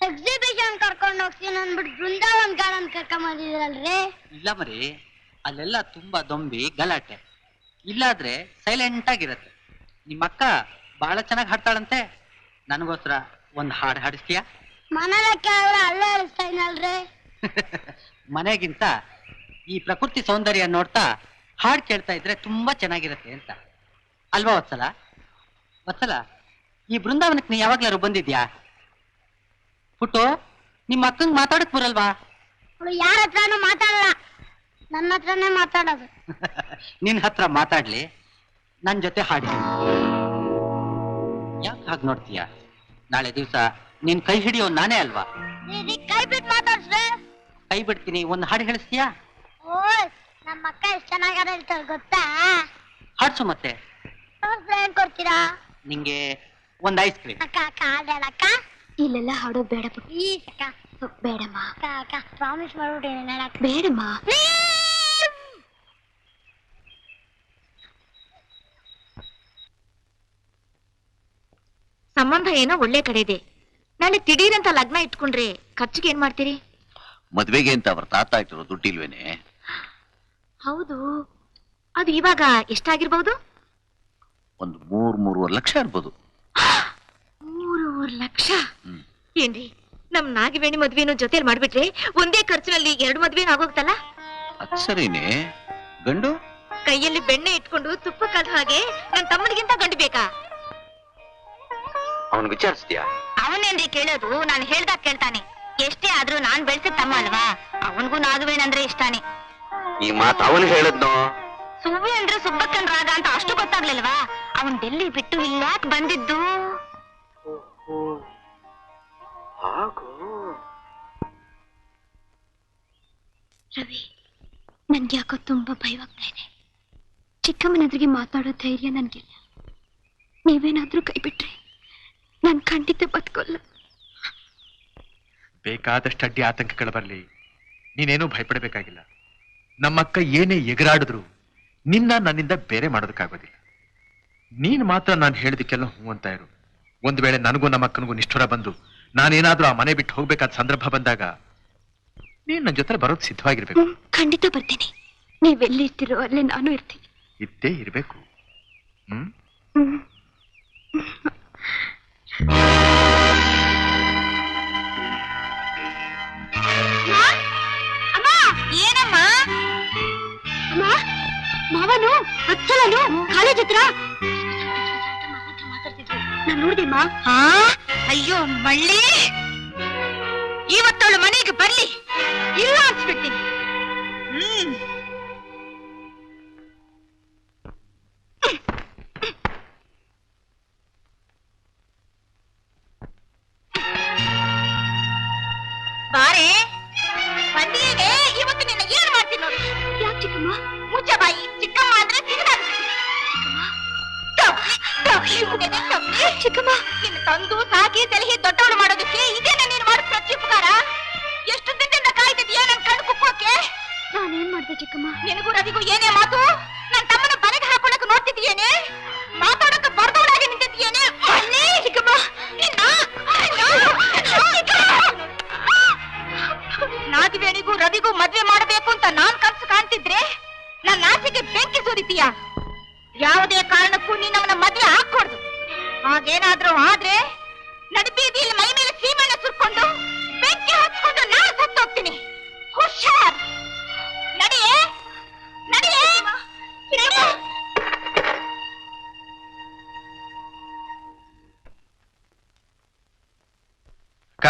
ಎಕ್ಸಿಬಿಷನ್ ಕರ್ಕೊಂಡು ಹೋಗ್ತೀನಿ ಅಂದ್ಬಿಟ್ಟು ಬೃಂದಾವನ್ ಗಾರ್ಡನ್ ಕರ್ಕೊಂಡ್ ಬಂದಿದ್ರಲ್ರಿ? ಇಲ್ಲ ಮರಿ, ಅಲ್ಲೆಲ್ಲ ತುಂಬಾ ದೊಂಬಿ ಗಲಾಟೆ. ಇಲ್ಲಾದ್ರೆ ಸೈಲೆಂಟ್ ಆಗಿರತ್ತೆ. ನಿಮ್ಮ ಅಕ್ಕ ಬಹಳ ಚೆನ್ನಾಗಿ ಹಾಡ್ತಾಳಂತೆ. ನನಗೋಸ್ಕರ ಒಂದ್ ಹಾಡು ಹಾಡಿಸ್ತೀಯಾ? ಮನೇಲಿ ಕೇಳಿದ್ರೆ ಅಲ್ಲೇ ಹೇಳಿಸ್ತಾ ಇದ್ನಲ್ರಿ. ಮನೆಗಿಂತ ಈ ಪ್ರಕೃತಿ ಸೌಂದರ್ಯ ನೋಡ್ತಾ ಹಾಡು ಕೇಳ್ತಾ ಇದ್ರೆ ತುಂಬಾ ಚೆನ್ನಾಗಿರತ್ತೆ ಅಂತ ಅಲ್ವಾ ವತ್ಸಲ? ವತ್ಸಲ, ಈ ಬೃಂದಾವನಕ್ಕೆ ನೀ ಯಾವಾಗ್ಲಾರು ಬಂದಿದ್ಯಾ? ಪುಟ್ಟು, ನಿಮ್ಮ ಅಕ್ಕಂಗ್ ಮಾತಾಡಕ್ ಬರಲ್ವಾ? ಅವಳು ಯಾರ ಹತ್ರನೂ ಮಾತಾಡಲ್ಲ, ನನ್ನ ಹತ್ರನೇ ಮಾತಾಡೋದು. ನಿನ್ ಹತ್ರ ಮಾತಾಡ್ಲಿ, ನನ್ ಜೊತೆ ಹಾಡಿ. ಯಾಕೆ ಹಾಗೆ ನೋಡ್ತೀಯ? ನಾಳೆ ದಿವಸ ನಿನ್ ಕೈ ಹಿಡಿಯೋ ನಾನೇ ಅಲ್ವಾ? ಕೈ ಬಿಟ್ಟು ಮಾತಾಡ್ಸ್ರೆ? ಕೈ ಬಿಡ್ತೀನಿ, ಒಂದ್ ಹಾಡು ಹೇಳಿಸ್ತೀಯಾ? ಓಯ್, ನಮ್ಮ ಅಕ್ಕ ಎಷ್ಟು ಚೆನ್ನಾಗಿ ಹೇಳ್ತಾಳೆ ಗೊತ್ತಾ? ಹಾಡ್ಸು ಮತ್ತೆ. ಏನ್ ಕೊಡ್ತೀರಾ? ನಿಂಗೆ ಒಂದ್ ಐಸ್ ಕ್ರೀಮ್. ಅಕ್ಕ ಅಕ್ಕ ಹಾಡೇಳಕ್ಕ. ಇಲ್ಲೆಲ್ಲ ಹಾಡೋದು ಬೇಡ ಪುಟ್ಟ. ಪ್ಲೀಸ್ ಅಕ್ಕ. ಬೇಡಮ್ಮ. ಅಕ್ಕ ಪ್ರಾಮಿಸ್ ಮಾಡ್ಬಿಟ್ಟೆ ಬೇಡಮ್ಮ. ಸಂಬಂಧ ಏನೋ ಒಳ್ಳೆ ಕಡೆ ಇದೆ. ನಾಳೆ ತಿಡೀರಂತ ಲಗ್ನ ಇಟ್ಕೊಂಡ್ರೆ ಖರ್ಚಿಗೆ ಏನ್ ಮಾಡ್ತೀರಿ? ಮದ್ವೆಗೆ ಅಂತ ಅವ್ರ ತಾತ ಇಟ್ಟಿರೋ ದುಡ್ಡಿಲ್ವೇನೆ? ಹೌದು, ಅದು ಇವಾಗ ಎಷ್ಟಾಗಿರ್ಬಹುದು? ಒಂದು 3-3.5 ಲಕ್ಷ ಇರ್ಬೋದು. 3 ಲಕ್ಷ? ಏನ್ರಿ, ನಮ್ ನಾಗಿವೇಣಿ ಮದ್ವೆನೂ ಜೊತೆಲಿ ಮಾಡ್ಬಿಟ್ರೆ ಒಂದೇ ಖರ್ಚಿನಲ್ಲಿ 2 ಮದ್ವೆನೂ ಆಗೋಗ್ತಲ್ಲ? ಅದ್ ಸರಿನೇ. ಗಂಡು ಕೈಯಲ್ಲಿ ಬೆಣ್ಣೆ ಇಟ್ಕೊಂಡು ತುಪ್ಪ ಕಲ್ದ ಹಾಗೆ ನನ್ ತಮ್ಮನಿಗಿಂತ ಗಂಡು ಬೇಕಾ? ಅವನ್ ವಿಚಾರಿಸ್ತೀಯಾ? ಅವನೇನ್ರಿ ಕೇಳೋದು, ನಾನು ಹೇಳ್ದಾಗ ಕೇಳ್ತಾನೆ. ಎಷ್ಟೇ ಆದ್ರೂ ನಾನ್ ಬೆಳ್ಸಿದ ತಮ್ಮ ಅಲ್ವಾ, ಅವನ್ಗೂ ನಾಗವೇಣಂದ್ರೆ ಇಷ್ಟಾನೆ. ಈ ಮಾತು ಅವನು ಹೇಳದ್ನೋ? ಸುವ್ವಿ ಅಂದ್ರೆ ಸುಬ್ಬಕ್ಕನ್ ರಾಗ ಅಂತ ಅಷ್ಟು ಗೊತ್ತಾಗ್ಲಿಲ್ವಾ? ಅವನ್ ಡೆಲ್ಲಿ ಬಿಟ್ಟು ಇಲ್ಲಾಕ್ ಬಂದಿದ್ದು? ರವಿ, ನನ್ಗೆ ಯಾಕೋ ತುಂಬಾ ಭಯವಾಗ್ತಾ ಇದೆ. ಚಿಕ್ಕಮ್ಮನದ್ರಿಗೆ ಮಾತಾಡೋ ಧೈರ್ಯ ನನ್ಗಿಲ್ಲ. ನೀವೇನಾದ್ರೂ ಕೈ ಬಿಟ್ರೆ ನಾನ್ ಖಂಡಿತ ಬದುಕೋಲ್ಲ. ಬೇಕಾದಷ್ಟು ಅಡ್ಡಿ ಆತಂಕಗಳು ಬರ್ಲಿ, ನೀನೇನೂ ಭಯಪಡಬೇಕಾಗಿಲ್ಲ. ನಮ್ಮಕ್ಕ ಏನೇ ಎಗರಾಡಿದ್ರು ನನ್ನಿಂದ ಬೇರೆ ಮಾಡೋದಕ್ಕಾಗೋದಿಲ್ಲ. ನೀನ್ ಮಾತ್ರ ನಾನು ಹೇಳಿದಕ್ಕೆಲ್ಲ ಹೂ ಅಂತ ಇರು. ಒಂದ್ ವೇಳೆ ನನಗೂ ನಮ್ಮಕ್ಕನಿಗೂ ನಿಷ್ಠುರ ಬಂದು ನಾನೇನಾದ್ರೂ ಆ ಮನೆ ಬಿಟ್ಟು ಹೋಗ್ಬೇಕಾದ ಸಂದರ್ಭ ಬಂದಾಗ ನೀನ್ ನನ್ನ ಜೊತೆ ಬರೋಕ್ ಸಿದ್ಧವಾಗಿರ್ಬೇಕು. ಖಂಡಿತ ಬರ್ತೀನಿ. ನೀವೆಲ್ಲಿ ಇರ್ತೀರೋ ಅಲ್ಲೇ ನಾನು ಇರ್ತೀನಿ. ಇದ್ದೇ ಇರ್ಬೇಕು. ಏನಮ್ಮ? ಮಾವನು ಅಚ್ಚಲನು ಕಾಲೇಜ್ ಹತ್ರ ನಾನು ನೋಡಿದೆಮ್ಮ. ಅಯ್ಯೋ ಮಳ್ಳಿ, ಇವತ್ತವಳು ಮನೆಗೆ ಬರ್ಲಿ, ಇಲ್ಲ ಅನ್ಸ್ಬಿಡ್ತೀನಿ. ಬಾರೆ ಬಂದಿಯೇನೆ, ಇವತ್ತು ನಿನ್ನ ಏನ್ ಮಾಡ್ತೀನಿ ನೋಡಿ. ಯಾಕೆ ಚಿಕ್ಕಮ್ಮ? ಮುಚ್ಚ ಬಾಯಿ. ಚಿಕ್ಕಮ್ಮ ಅಂದ್ರೆ ಚಿಕ್ಕಮ್ಮ, ನಿನ್ನ ತಂದು ಸಾಕಿ ಸಲಹೆ ದೊಡ್ಡವಳು ಮಾಡೋದಕ್ಕೆ ಇದೇನ ನೀನು ಮಾಡೋ ಪ್ರತ್ಯುಪಕಾರ? ಎಷ್ಟು ದಿನದಿಂದ ಕಾಯ್ತಿದ್ಯಾ ನನ್ ಕಣ್ಣು ಕುಕ್ಕೋಕೆ? ನಾನೇನ್ ಮಾಡ್ದೆ ಚಿಕ್ಕಮ್ಮ? ನಿನಗೂ ರವಿಗೂ ಏನೇ ಮಾತು? ನನ್ ತಮ್ಮನ ಬಲೆಗೆ ಹಾಕೊಳಕ್ ನೋಡ್ತಿದ್ಯೇನೆ? ಮಾತಾಡೋಕೆ ಬರ್ದವಳಾಗಿ ನಿಂತಿದ್ಯೇನೆ? ಚಿಕ್ಕಮ್ಮ, ನಾಗವೇಣಿಗೂ ರವಿಗೂ ಮದ್ವೆ ಮಾಡಬೇಕು ಅಂತ ನಾನ್ ಕನ್ಸು ಕಾಣ್ತಿದ್ರೆ ನನ್ನ ಆಸೆಗೆ ಬೆಂಕಿ ಸುರಿತೀಯ. ಯಾವುದೇ ಕಾರಣಕ್ಕೂ ನೀನ್ ಅವನ ಮದ್ವೆ ಹಾಕೊಡ್ದು. ಹಾಗೇನಾದ್ರೂ ಆದ್ರೆ ನಡುಬೀದಿಯಲ್ಲಿ ಮೈ ಮೇಲೆ ಸೀಮೆಣ್ಣೆ ಸುರ್ಕೊಂಡು ಬೆಂಕಿ ಹಚ್ಕೊಂಡು ನಾನು ಸತ್ತೋಗ್ತೀನಿ. ಹುಷಾರ್. ನಡಿಯೇ ನಡಿಯೇ. ಅಕ್ಕ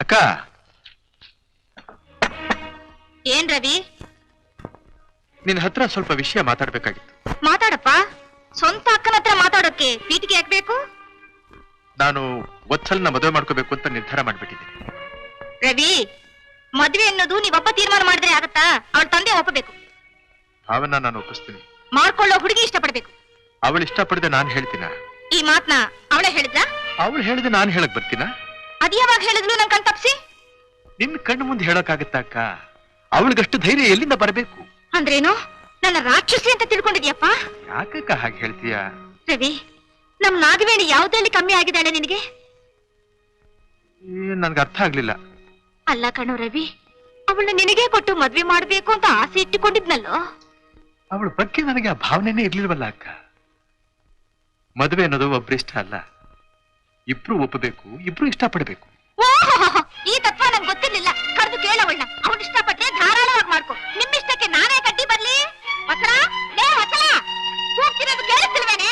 ಅಕ್ಕ. ಏನ್ ರವಿ? ನಿನ್ ಹತ್ರ ಸ್ವಲ್ಪ ವಿಷಯ ಮಾತಾಡ್ಬೇಕಾಗಿತ್ತು. ಮಾತಾಡಪ್ಪ. ಸ್ವಂತ ಅಕ್ಕನ ಹತ್ರ ಮಾತಾಡೋಕೆ ಪೀಟಿಗೆ ಹಾಕ್ಬೇಕು? ನಾನು ವತ್ಸಲ್ನ ಮದುವೆ ಮಾಡ್ಕೋಬೇಕು ಅಂತ ನಿರ್ಧಾರ ಮಾಡ್ಬಿಟ್ಟಿದ್ದೀನಿ. ರವಿ, ಮದ್ವೆ ಅನ್ನೋದು ನೀವೊಬ್ಬ ತೀರ್ಮಾನ ಮಾಡಿದ್ರೆ ಆಗತ್ತಾ? ಅವಳ ತಂದೆ ಒಪ್ಪಬೇಕು. ಭಾವನ ನಾನು ಒಪ್ಪಿಸ್ತೀನಿ. ಮಾಡ್ಕೊಳ್ಳೋ ಹುಡುಗಿ ಇಷ್ಟಪಡ್ಬೇಕು. ಅವಳು ಇಷ್ಟಪಡದೆ ನಾನು ಹೇಳ್ತೀನ? ಈ ಮಾತ್ನ ಅವಳೇ ಹೇಳಿದ್ಲ? ಅವಳು ಹೇಳಿದೆ ನಾನು ಹೇಳಕ್ ಬರ್ತೀನ? ಅದ್ ಯಾವಾಗ ಹೇಳಿದ್ಲು ನನ್ ಕಣ್ ತಪ್ಸಿ? ನಿನ್ ಕಣ್ಣು ಮುಂದೆ ಹೇಳಕ್ಕಾಗತ್ತ ಅಕ್ಕ? ಅವಳಿಗಷ್ಟು ಧೈರ್ಯ ಎಲ್ಲಿಂದ ಬರಬೇಕು? ಅಂದ್ರೇನು? ನನ್ನ ರಾಕ್ಷಸಿ ಅಂತ ತಿಳ್ಕೊಂಡಿದ್ಯಪ್ಪ? ಯಾಕಕ್ಕ ಹಾಗೆ ಹೇಳ್ತೀಯ? ರವಿ, ನಮ್ ನಾಗವೇಣಿ ಯಾವ್ದ್ರಲ್ಲಿ ಕಮ್ಮಿ ಆಗಿದ್ದಾಳೆ ನಿನಗೆ? ನನ್ಗೆ ಅರ್ಥ ಆಗ್ಲಿಲ್ಲ. ಅಲ್ಲ ಕಣೋ ರವಿ, ಅವಳನ್ನ ನಿನಗೆ ಕೊಟ್ಟು ಮದ್ವೆ ಮಾಡ್ಬೇಕು ಅಂತ ಆಸೆ ಇಟ್ಟುಕೊಂಡಿದ್ನಲ್ಲೋ. ಅವಳ ಬಗ್ಗೆ ನನಗೆ ಆ ಭಾವನೆನೇ ಇರ್ಲಿಲ್ವಲ್ಲ ಅಕ್ಕ. ಮದುವೆ ಅನ್ನೋದು ಒಬ್ರು ಇಷ್ಟ ಅಲ್ಲ, ಇಬ್ರು ಒಪ್ಪಬೇಕು, ಇಬ್ರು ಇಷ್ಟಪಡ್ಬೇಕು. ಈ ತತ್ವ ನಂಗೆ ಗೊತ್ತಿರ್ಲಿಲ್ಲ. ಕರೆದು ಕೇಳವಳನ್ನ. ಅವಳು ಇಷ್ಟಪಟ್ರೆ ಧಾರಾಳವಾಗಿ ಮಾಡ್ಕೊ. ನಿಮ್ಮಿಷ್ಟಕ್ಕೆ ನಾನೇ ಕಡ್ಡಿ ಬರ್ಲಿ? ವತ್ಸಲ, ಲೇ ವತ್ಸಲ, ಕೂಗ್ತಿರೋದು ಕೇಳಿಸ್ತಿಲ್ವೇನೆ?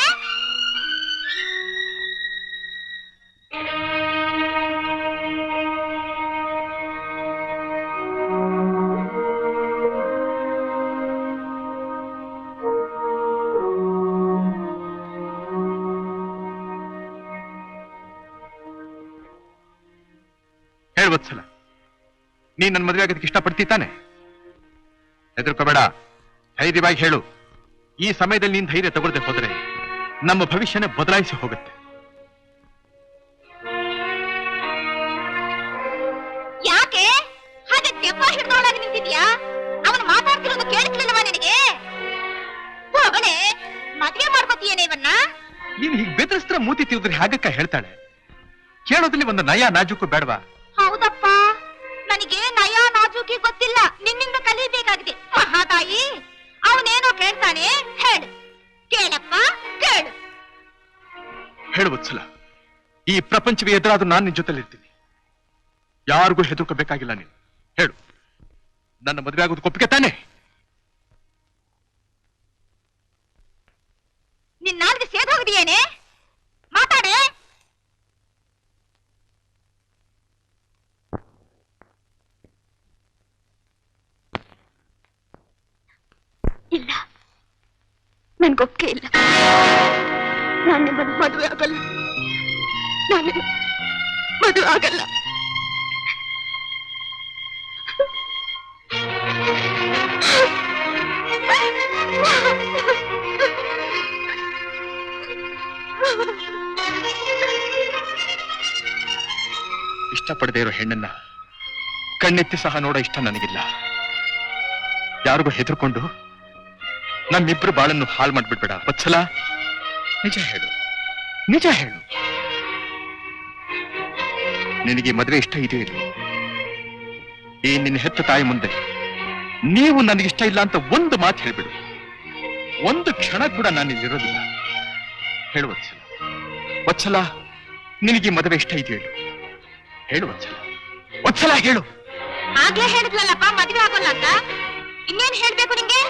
ಹೇಳ್ವತ್ಸಲ, ನೀನ್ ನನ್ನ ಮದುವೆ ಆಗೋದಕ್ಕೆ ಇಷ್ಟಪಡ್ತಿ ತಾನೆ? ಹೆದರ್ಕೋಬೇಡ, ಧೈರ್ಯವಾಗಿ ಹೇಳು. ಈ ಸಮಯದಲ್ಲಿ ನೀನ್ ಧೈರ್ಯ ತಗೊಳ್ದೆ ಹೋದ್ರೆ ನಮ್ಮ ಭವಿಷ್ಯನೇ ಬದಲಾಯಿಸಿ ಹೋಗುತ್ತೆ. ಇದೀಯಾ? ಅವನು ಮಾತಾಡ್ತಿರೋದು ಕೇಳಿಸ್ಲಿಲ್ಲವಾ ನಿನಗೆ? ಹೋಗಲೇ, ಮದ್ವೆ ಮಾಡ್ಕೋತೀಯೇನೆ ಇವನ್ನ? ನೀನ್ ಹೀಗ್ ಬೆದರಿಸ್ತ್ರ ಮೂತಿ ತಿವಿದ್ರೆ ಹಾಗಕ್ಕ ಹೇಳ್ತಾಳೆ? ಕೇಳೋದ್ರಲ್ಲಿ ಒಂದು ನಯ ನಾಜೂಕು ಬೇಡವಾ? ಹೌದಪ್ಪ, ನನಗೆ ನಯ ನಾಜೂಕಿ ಗೊತ್ತಿಲ್ಲ, ನಿನ್ನಿಂದ ಕಲಿಬೇಕಾಗಿದೆ. ಮಹಾತಾಯಿ, ಅವನೇನೋ ಕೇಳ್ತಾನೆ, ಹೇಳು. ಕೇಳಪ್ಪ, ಕೇಳು. ಹೇಳು ವತ್ಸಲ, ಈ ಪ್ರಪಂಚವೇ ಎದುರಾದ್ರೂ ನಾನು ನಿನ್ ಜೊತೆಲಿರ್ತೀನಿ. ಯಾರಿಗೂ ಹೆದರ್ಕೋಬೇಕಾಗಿಲ್ಲ. ನೀನು ಹೇಳು, ನನ್ನ ಮದುವೆ ಆಗೋದು ಒಪ್ಪಿಗೆ ತಾನೆ? ನಿನ್ ನಾಲ್ಗೆ ಸೇದೋಗಿದೆಯೇನೆ? ಮಾತಾಡೆ. ಇಲ್ಲ, ನನ್ಗೊಪ್ಪಿಗೆ ಇಲ್ಲ. ನಾನು ನಿಮ್ಮನ್ನು ಮದುವೆ ಆಗಲ್ಲ. ನಾನು ಮದುವೆ ಆಗಲ್ಲ. ಇಷ್ಟಪಡದೇ ಇರೋ ಹೆಣ್ಣನ್ನ ಕಣ್ಣೆತ್ತಿ ಸಹ ನೋಡೋ ಇಷ್ಟ ನನಗಿಲ್ಲ. ಯಾರಿಗೂ ಹೆದರ್ಕೊಂಡು ನಮ್ಮಿಬ್ರು ಬಾಳನ್ನು ಹಾಳು ಮಾಡ್ಬಿಡ್ಬೇಡ ವತ್ಸಲ. ನಿಜ ಹೇಳು, ನಿಜ ಹೇಳು. ನಿನಗೆ ಮದುವೆ ಇಷ್ಟ ಇದೆಯೋ ಇಲ್ಲ? ಈ ನಿನ್ನ ಹೆತ್ತ ತಾಯಿ ಮುಂದೆ ನೀವು ನನಗಿಷ್ಟ ಇಲ್ಲ ಅಂತ ಒಂದು ಮಾತು ಹೇಳ್ಬಿಡು. ಒಂದು ಕ್ಷಣ ಕೂಡ ನಾನು ಇಲ್ಲಿರೋದಿಲ್ಲ. ಹೇಳು ವತ್ಸಲ. ವತ್ಸಲ, ನಿನಗೆ ಮದುವೆ ಇಷ್ಟ ಇದೆಯೋ ಇಲ್ಲ? ಹೇಳು ವತ್ಸಲ, ವತ್ಸಲ ಹೇಳು. ಆಗ್ಲೇ ಹೇಳಿದ್ಲಲ್ಲಪ್ಪ ಮದ್ವೆ ಆಗೋಲ್ಲ ಅಂತ. ಇನ್ನೇನ್ ಹೇಳ್ಬೇಕು ನಿಂಗೆ?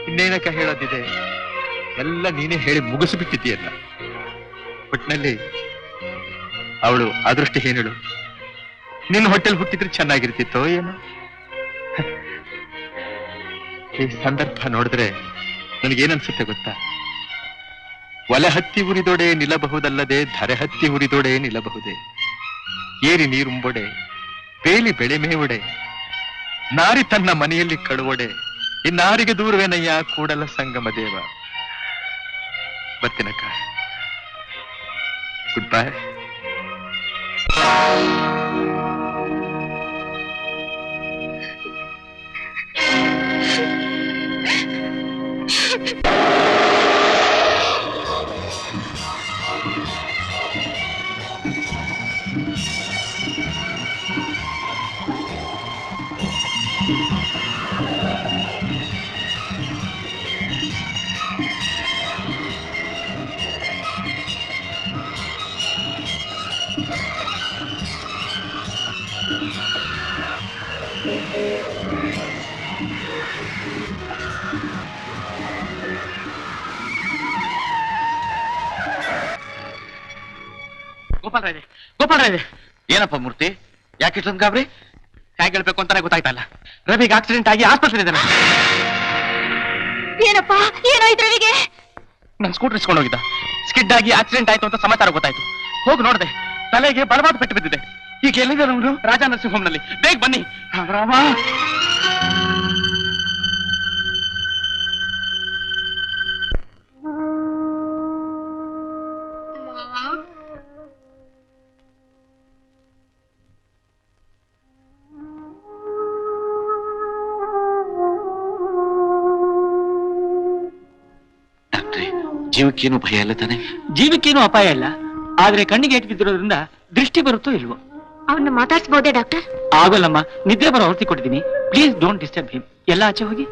ಇನ್ನೇನಕ್ಕ ಹೇಳೋದಿದೆ? ಎಲ್ಲ ನೀನೇ ಹೇಳಿ ಮುಗಿಸಿಬಿಟ್ಟಿದ್ದೀಯಲ್ಲ. ಒಟ್ನಲ್ಲಿ ಅವಳು ಅದೃಷ್ಟ ಏನೇಳು? ನಿನ್ನ ಹೊಟ್ಟೆಲ್ ಹುಟ್ಟಿದ್ರೆ ಚೆನ್ನಾಗಿರ್ತಿತ್ತೋ ಏನೋ. ಈ ಸಂದರ್ಭ ನೋಡಿದ್ರೆ ನನಗೇನನ್ಸುತ್ತೆ ಗೊತ್ತಾ? ಒಲೆ ಹತ್ತಿ ಉರಿದೊಡೆ ನಿಲ್ಲಬಹುದಲ್ಲದೆ ಧರೆ ಹತ್ತಿ ಉರಿದೊಡೆ ನಿಲ್ಲಬಹುದೇ. ಏರಿ ನೀರುಂಬೊಡೆ ಬೇಲಿ ಬೆಳೆ ಮೇವೊಡೆ ನಾರಿ ತನ್ನ ಮನೆಯಲ್ಲಿ ಕಳುವೊಡೆ ಇನ್ನಾರಿಗೆ ದೂರವೇನಯ್ಯ ಕೂಡಲ ಸಂಗಮ ದೇವ. ಬರ್ತೀನಕ್ಕ. Good bye. ಗೋಪಾಲ್ ರಾಯ್, ಏನಪ್ಪ ಮೂರ್ತಿ, ಯಾಕೆ ಇಷ್ಟೊಂದು ಗಾಬರಿ? ಹೇಗೆ ಹೇಳ್ಬೇಕು ಅಂತಾನೆ ಗೊತ್ತಾಯ್ತಾ ಇಲ್ಲ. ರವಿಗೆ ಆಕ್ಸಿಡೆಂಟ್ ಆಗಿ ಆಸ್ಪತ್ರೆ ಇದ್ದಾನೆ. ಏನಪ್ಪ, ಏನಾಯ್ತು ರವಿಗೆ? ನನ್ ಸ್ಕೂಟರ್ ಇಸ್ಕೊಂಡು ಹೋಗಿದ್ದ. ಸ್ಕಿಡ್ ಆಗಿ ಆಕ್ಸಿಡೆಂಟ್ ಆಯ್ತು ಅಂತ ಸಮಾಚಾರ ಗೊತ್ತಾಯ್ತು. ಹೋಗಿ ನೋಡಿದೆ, ತಲೆಗೆ ಬಲವಾದ ಪೆಟ್ಟು ಬಿದ್ದಿದೆ. ಈಗ ಎಲ್ಲಿದ್ದಾರೆ ಅವರು? ರಾಜಾ ನರ್ಸಿಂಗ್ ಹೋಮ್ ನಲ್ಲಿ. ಬೇಗ ಬನ್ನಿ. ರಾಮ, ಜೀವಕ್ಕೇನು ಭಯ ಇಲ್ಲ ತಾನೆ? ಜೀವಕ್ಕೇನು ಅಪಾಯ ಇಲ್ಲ, ಆದ್ರೆ ಕಣ್ಣಿಗೆ ಏಟು ಬಿದ್ದಿರೋದ್ರಿಂದ ದೃಷ್ಟಿ ಬರುತ್ತೋ ಇಲ್ವೋ. ಅವನ್ನ ಮಾತಾಡ್ಸ್ಬೋದೇ ಡಾಕ್ಟರ್? ಆಗೋಲ್ಲಮ್ಮ, ನಿದ್ದೆ ಬರೋ ಔಷಧಿ ಕೊಟ್ಟಿದ್ದೀನಿ. Please don't disturb him. ಎಲ್ಲ ಆಚೆ ಹೋಗಿ.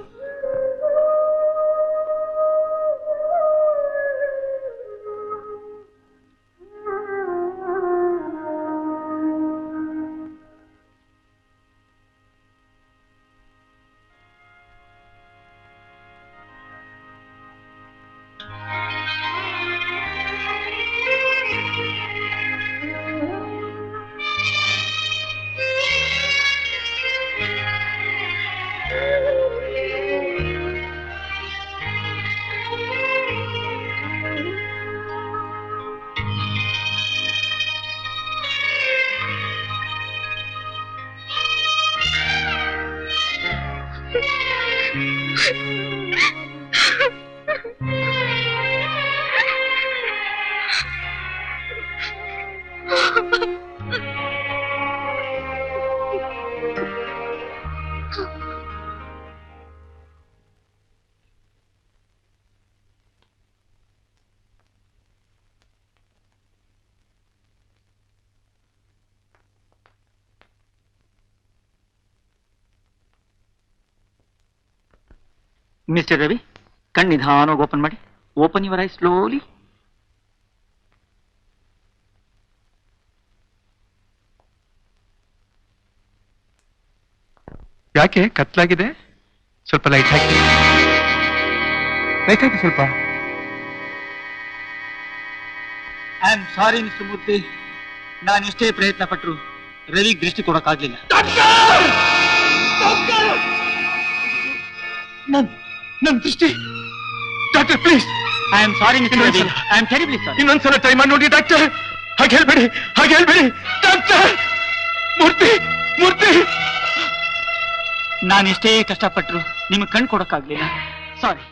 ಮಿಸ್ಟರ್ ರವಿ ಕಣ್ಣು ನಿಧಾನವಾಗಿ ಓಪನ್ ಮಾಡಿ. Open your eye slowly. ಯಾಕೆ ಕತ್ಲಾಗಿದೆ? ಸ್ವಲ್ಪ ಲೈಟ್ ಹಾಕಿ, ಲೈಟ್ ಹಾಕಿ ಸ್ವಲ್ಪ. I am sorry mister Murthy, ನಾನು ಎಷ್ಟೇ ಪ್ರಯತ್ನ ಪಟ್ಟರು ರವಿಗೆ ದೃಷ್ಟಿ ಕೊಡಕ್ಕಾಗ್ಲಿಲ್ಲ. ನನ್ ದೃಷ್ಟಿ doctor please. I am sorry mister Ravi, I am terribly sorry. ಇನ್ನೊಂದ್ಸಲ ಟ್ರೈ ಮಾಡಿ ನೋಡಿ ಡಾಕ್ಟರ್. ಹಾಗೆ ಹೇಳ್ಬೇಡಿ, ಹಾಗೆ ಹೇಳ್ಬೇಡಿ ಡಾಕ್ಟರ್. ಮೂರ್ತಿ, ಮೂರ್ತಿ, ನಾನು ಎಷ್ಟೇ ಕಷ್ಟಪಟ್ಟರು ನಿಮಗೆ ಕಣ್ ಕೊಡಕ್ಕಾಗ್ಲಿಲ್ಲ. ಸಾರಿ.